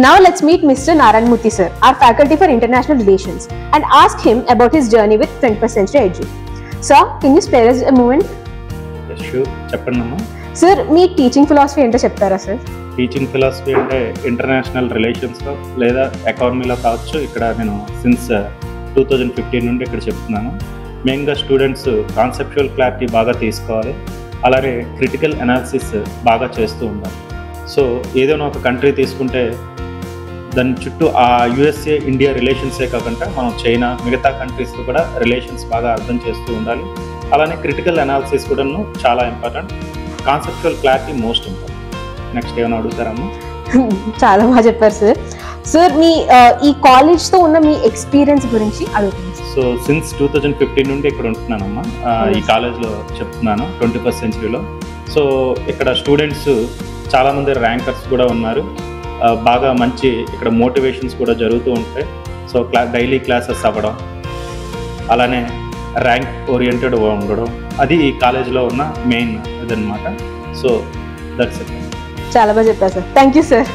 Now let's meet Mr. Narayanmurthy sir, our faculty for international relations, and ask him about his journey with 21st Century Edu. Sir, can you spare us a moment? Yes, sure. చెప్పండమ్మా. Sir, మీ teaching philosophy ఏంటో చెప్తారా sir? Teaching philosophy అంటే international రిలేషన్స్లో లేదా ఎకానమీలో కావచ్చు. ఇక్కడ నేను since 2015 నుండి ఇక్కడ చెప్తున్నాను. మెయిన్గా స్టూడెంట్స్ కాన్సెప్చువల్ క్లారిటీ బాగా తీసుకోవాలి, అలానే క్రిటికల్ అనాలిసిస్ బాగా చేస్తూ ఉండాలి. సో ఏదైనా ఒక కంట్రీ తీసుకుంటే దాని చుట్టూ ఆ యుఎస్ఏ ఇండియా రిలేషన్సే కాకుండా మనం చైనా మిగతా కంట్రీస్తో కూడా రిలేషన్స్ బాగా అర్థం చేస్తూ ఉండాలి. అలానే క్రిటికల్ అనాలిసిస్ కూడా చాలా important. Conceptual clarity most important. Next ఏమైనా అడుగుతారమ్మా? చాలా బాగా చెప్పారు సార్. సార్ మీ ఈ కాలేజ్తో ఉన్న మీ ఎక్స్పీరియన్స్ గురించి అడుగుతున్నాను. సో సిన్స్ 2015 నుండి ఇక్కడ ఉంటున్నానమ్మా. ఈ కాలేజ్లో చెప్తున్నాను 21st సెంచరీలో. సో ఇక్కడ స్టూడెంట్స్ చాలామంది ర్యాంకర్స్ కూడా ఉన్నారు. బాగా మంచి ఇక్కడ మోటివేషన్స్ కూడా జరుగుతూ ఉంటాయి. సో డైలీ క్లాసెస్ అవ్వడం, అలానే ర్యాంక్ ఓరియంటెడ్ ఉండడం, అది ఈ కాలేజ్లో ఉన్న మెయిన్ ఇదన్నమాట. So that's it. చాలా బాగా చెప్పారు సార్. Thank you sir.